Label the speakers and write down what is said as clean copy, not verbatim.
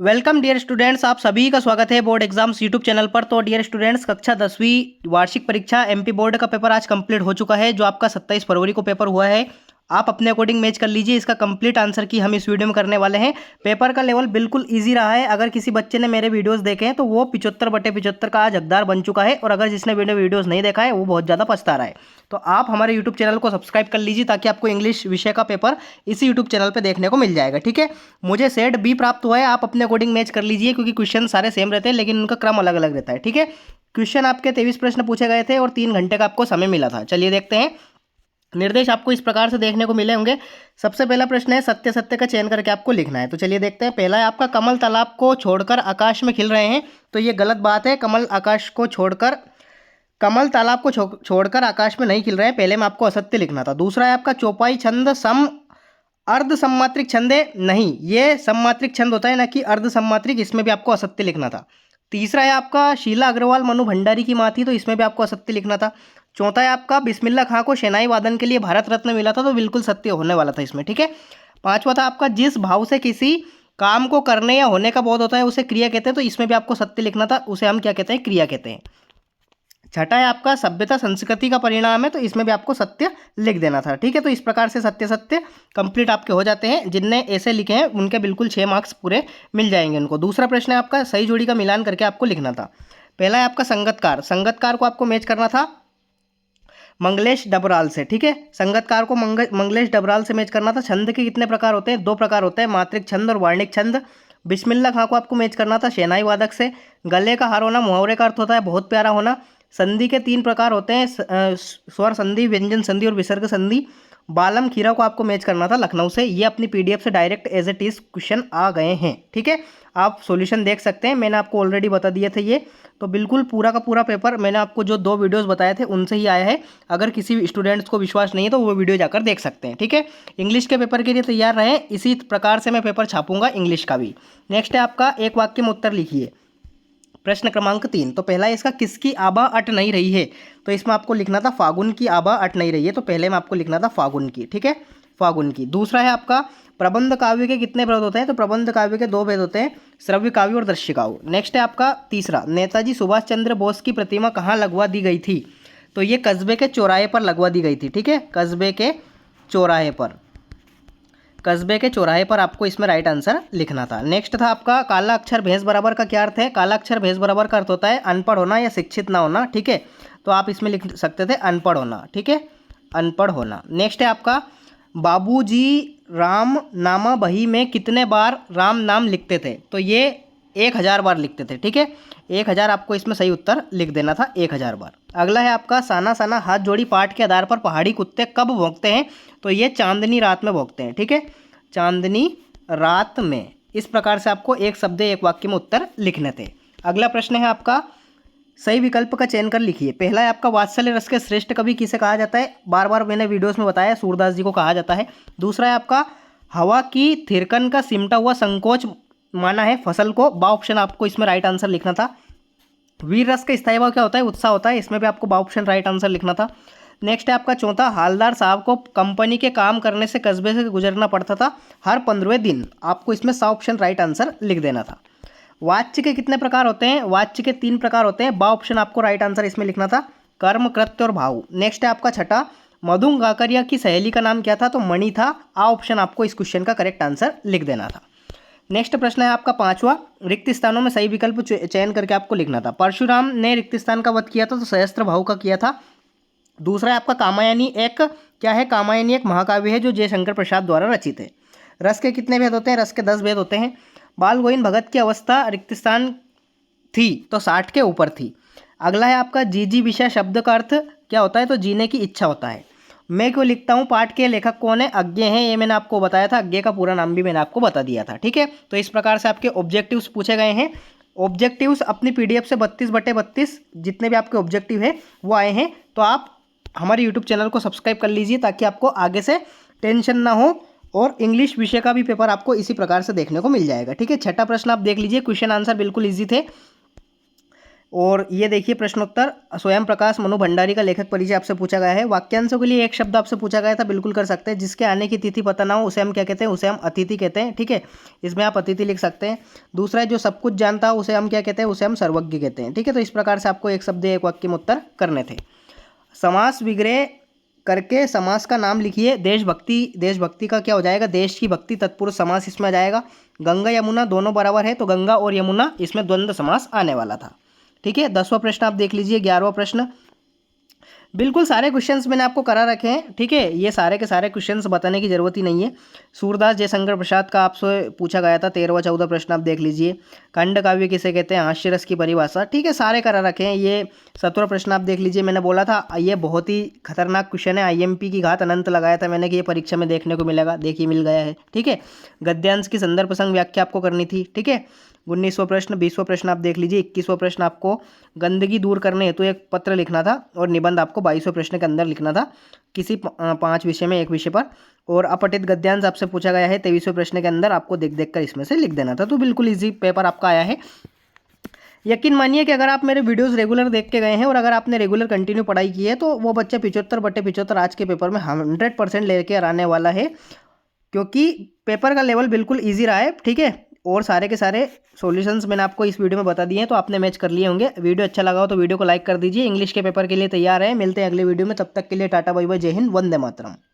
Speaker 1: Welcome dear students, आप सभी का स्वागत है बोर्ड एग्जाम्स यूट्यूब चैनल पर। तो डियर स्टूडेंट्स, कक्षा 10वीं वार्षिक परीक्षा एमपी बोर्ड का पेपर आज कंप्लीट हो चुका है, जो आपका 27 फरवरी को पेपर हुआ है। आप अपने अकॉर्डिंग मैच कर लीजिए। इसका कंप्लीट आंसर की हम इस वीडियो में करने वाले हैं। पेपर का लेवल बिल्कुल इजी रहा है। अगर किसी बच्चे ने मेरे वीडियोस देखे हैं तो वो 75/75 का आज हकदार बन चुका है, और अगर जिसने वीडियोस नहीं देखा है वो बहुत ज़्यादा पछता रहा है। तो आप हमारे यूट्यूब चैनल को सब्सक्राइब कर लीजिए, ताकि आपको इंग्लिश विषय का पेपर इसी यूट्यूब चैनल पर देखने को मिल जाएगा। ठीक है, मुझे सेट बी प्राप्त हुआ है। आप अपने अकॉर्डिंग मैच कर लीजिए, क्योंकि क्वेश्चन सारे सेम रहते हैं लेकिन उनका क्रम अलग अलग रहता है। ठीक है, क्वेश्चन आपके 23 प्रश्न पूछे गए थे और 3 घंटे का आपको समय मिला था। चलिए देखते हैं। निर्देश आपको इस प्रकार से देखने को मिले होंगे। सबसे पहला प्रश्न है, सत्य सत्य का चयन करके आपको लिखना है। तो चलिए देखते हैं। पहला है आपका, कमल तालाब को छोड़कर आकाश में खिल रहे हैं। तो ये गलत बात है। कमल तालाब को छोड़कर आकाश में नहीं खिल रहे हैं। पहले में आपको असत्य लिखना था। दूसरा है आपका, चौपाई छंद सम अर्ध सम्मात्रिक छंद है। नहीं, ये सम्मात्रिक छंद होता है, ना कि अर्ध सम्मात्रिक। इसमें भी आपको असत्य लिखना था। तीसरा है आपका, शीला अग्रवाल मनु भंडारी की माँ थी। तो इसमें भी आपको असत्य लिखना था। चौथा है आपका, बिस्मिल्लाह खां को शहनाई वादन के लिए भारत रत्न मिला था। तो बिल्कुल सत्य होने वाला था इसमें। ठीक है। पांचवा था आपका, जिस भाव से किसी काम को करने या होने का बोध होता है उसे क्रिया कहते हैं। तो इसमें भी आपको सत्य लिखना था। उसे हम क्या कहते हैं? क्रिया कहते हैं। छठा है आपका, सभ्यता संस्कृति का परिणाम है। तो इसमें भी आपको सत्य लिख देना था। ठीक है, तो इस प्रकार से सत्य सत्य कंप्लीट आपके हो जाते हैं। जिनने ऐसे लिखे हैं उनके बिल्कुल 6 मार्क्स पूरे मिल जाएंगे उनको। दूसरा प्रश्न है आपका, सही जोड़ी का मिलान करके आपको लिखना था। पहला है आपका, संगतकार। संगतकार को आपको मैच करना था मंगलेश डबराल से। ठीक है, संगतकार को मंगलेश डबराल से मैच करना था। छंद के कितने प्रकार होते हैं? 2 प्रकार होते हैं, मात्रिक छंद और वार्णिक छंद। बिस्मिल्लाह खां को आपको मैच करना था शहनाई वादक से। गले का हार होना मुहावरे का अर्थ होता है बहुत प्यारा होना। संधि के 3 प्रकार होते हैं, स्वर संधि, व्यंजन संधि और विसर्ग संधि। बालम खीरा को आपको मैच करना था लखनऊ से। ये अपनी पीडीएफ से direct as it is question आ गए हैं। ठीक है, आप सॉल्यूशन देख सकते हैं, मैंने आपको ऑलरेडी बता दिए थे ये। तो बिल्कुल पूरा का पूरा पेपर मैंने आपको जो 2 वीडियोस बताए थे उनसे ही आया है। अगर किसी स्टूडेंट्स को विश्वास नहीं है तो वो वीडियो जाकर देख सकते हैं। ठीक है, इंग्लिश के पेपर के लिए तैयार रहें। इसी प्रकार से मैं पेपर छापूंगा इंग्लिश का भी। नेक्स्ट है आपका, एक वाक्य में उत्तर लिखिए। प्रश्न क्रमांक 3। तो पहला है इसका, किसकी आभा अट नहीं रही है। तो इसमें आपको लिखना था फागुन की आभा अट नहीं रही है। तो पहले में आपको लिखना था फागुन की। ठीक है, फागुन की। दूसरा है आपका, प्रबंध काव्य के कितने भेद होते हैं। तो प्रबंध काव्य के 2 भेद होते हैं, श्रव्य काव्य और दृश्य काव्य। नेक्स्ट है आपका तीसरा, नेताजी सुभाष चंद्र बोस की प्रतिमा कहाँ लगवा दी गई थी। तो ये कस्बे के चौराहे पर लगवा दी गई थी। ठीक है, कस्बे के चौराहे पर आपको इसमें राइट आंसर लिखना था। नेक्स्ट था आपका, काला अक्षर भैंस बराबर का क्या अर्थ है। काला अक्षर भैंस बराबर का अर्थ होता है अनपढ़ होना या शिक्षित ना होना। ठीक है, तो आप इसमें लिख सकते थे अनपढ़ होना। ठीक है, अनपढ़ होना। नेक्स्ट है आपका, बाबूजी राम नामा बही में कितने बार राम नाम लिखते थे। तो ये 1000 बार लिखते थे। ठीक है, 1000 आपको इसमें सही उत्तर लिख देना था, 1000 बार। अगला है आपका, साना साना हाथ जोड़ी पाठ के आधार पर पहाड़ी कुत्ते कब भौंकते हैं। तो ये चांदनी रात में भौंकते हैं। ठीक है, चांदनी रात में। इस प्रकार से आपको एक शब्द एक वाक्य में उत्तर लिखने थे। अगला प्रश्न है आपका, सही विकल्प का चयन कर लिखिए। पहला है आपका, वात्सल्य रस के श्रेष्ठ कवि किसे कहा जाता है। बार बार मैंने वीडियोस में बताया, सूरदास जी को कहा जाता है। दूसरा है आपका, हवा की थिरकन का सिमटा हुआ संकोच माना है फसल को। बा ऑप्शन आपको इसमें राइट आंसर लिखना था। वीर रस का स्थायी भाव क्या होता है। उत्साह होता है। इसमें भी आपको बा ऑप्शन राइट आंसर लिखना था। नेक्स्ट है आपका चौथा, हालदार साहब को कंपनी के काम करने से कस्बे से गुजरना पड़ता था हर 15वें दिन। आपको इसमें सा ऑप्शन राइट आंसर लिख देना था। वाच्य के कितने प्रकार होते हैं। वाच्य के 3 प्रकार होते हैं। बा ऑप्शन आपको राइट आंसर इसमें लिखना था, कर्म कृत्य और भाव। नेक्स्ट है आपका छठा, मधु गाकरिया की सहेली का नाम क्या था। तो मणि था। आ ऑप्शन आपको इस क्वेश्चन का करेक्ट आंसर लिख देना था। नेक्स्ट प्रश्न है आपका 5वां, रिक्त स्थानों में सही विकल्प चयन करके आपको लिखना था। परशुराम ने रिक्त स्थान का वध किया था, तो सहस्त्र भाव का किया था। दूसरा है आपका, कामायनी एक क्या है। कामायनी एक महाकाव्य है जो जयशंकर प्रसाद द्वारा रचित है। रस के कितने भेद होते हैं। रस के 10 भेद होते हैं। बाल गोविंद भगत की अवस्था रिक्त स्थान थी, तो 60 के ऊपर थी। अगला है आपका, जी विषय शब्द का अर्थ क्या होता है। तो जीने की इच्छा होता है। मैं क्यों लिखता हूँ पाठ के लेखक कौन है। अज्ञे हैं, ये मैंने आपको बताया था। अज्ञे का पूरा नाम भी मैंने आपको बता दिया था। ठीक है, तो इस प्रकार से आपके ऑब्जेक्टिव्स पूछे गए हैं। ऑब्जेक्टिव्स अपनी पीडीएफ से 32/32 जितने भी आपके ऑब्जेक्टिव है वो आए हैं। तो आप हमारे यूट्यूब चैनल को सब्सक्राइब कर लीजिए, ताकि आपको आगे से टेंशन ना हो, और इंग्लिश विषय का भी पेपर आपको इसी प्रकार से देखने को मिल जाएगा। ठीक है, छठा प्रश्न आप देख लीजिए। क्वेश्चन आंसर बिल्कुल ईजी थे। और ये देखिए प्रश्नोत्तर, स्वयं प्रकाश मनु भंडारी का लेखक परिचय आपसे पूछा गया है। वाक्यांशों के लिए एक शब्द आपसे पूछा गया था, बिल्कुल कर सकते हैं। जिसके आने की तिथि पता ना हो उसे हम क्या कहते हैं, उसे हम अतिथि कहते हैं, ठीक है। इसमें आप अतिथि लिख सकते हैं। दूसरा है जो सब कुछ जानता हो उसे हम क्या कहते हैं, उसे हम सर्वज्ञ कहते हैं, ठीक है। तो इस प्रकार से आपको एक शब्द एक वाक्य में उत्तर करने थे। समास विग्रह करके समास का नाम लिखिए। देशभक्ति, देशभक्ति का क्या हो जाएगा, देश की भक्ति तत्पुरुष समास इसमें आ जाएगा। गंगा यमुना दोनों बराबर है तो गंगा और यमुना, इसमें द्वंद्व समास आने वाला था, ठीक है। 10वां प्रश्न आप देख लीजिए। 11वां प्रश्न, बिल्कुल सारे क्वेश्चंस मैंने आपको करा रखे हैं, ठीक है। ये सारे के सारे क्वेश्चंस बताने की जरूरत ही नहीं है। सूरदास जयशंकर प्रसाद का आपसे पूछा गया था। 13वां 14 प्रश्न आप देख लीजिए। खंड काव्य किसे कहते हैं, हास्य रस की परिभाषा, ठीक है, सारे करा रखे हैं। ये 17वां प्रश्न आप देख लीजिए। मैंने बोला था ये बहुत ही खतरनाक क्वेश्चन है, IMP की घात अनंत लगाया था मैंने कि ये परीक्षा में देखने को मिलेगा, देखिए मिल गया है, ठीक है। गद्यांश की संदर्भ प्रसंग व्याख्या आपको करनी थी, ठीक है। 19वां प्रश्न, 20वां प्रश्न आप देख लीजिए। 21वां प्रश्न आपको गंदगी दूर करने हेतु एक पत्र लिखना था और निबंध आपको 22वें प्रश्न के अंदर लिखना था, किसी 5 विषय में एक विषय पर। और अपठित गद्यांश आपसे पूछा गया है 23वें प्रश्न के अंदर, आपको देख देख कर इसमें से लिख देना था। तो बिल्कुल ईजी पेपर आपका आया है। यकीन मानिए कि अगर आप मेरे वीडियोस रेगुलर देख के गए हैं और अगर आपने रेगुलर कंटिन्यू पढ़ाई की है तो वो बच्चा 75/75 आज के पेपर में 100% लेकर आने वाला है, क्योंकि पेपर का लेवल बिल्कुल ईजी रहा है, ठीक है। और सारे के सारे सॉल्यूशंस मैंने आपको इस वीडियो में बता दिए हैं, तो आपने मैच कर लिए होंगे। वीडियो अच्छा लगा हो तो वीडियो को लाइक कर दीजिए। इंग्लिश के पेपर के लिए तैयार है, मिलते हैं अगले वीडियो में, तब तक के लिए टाटा बाय बाय, जय हिंद, वंदे मातरम।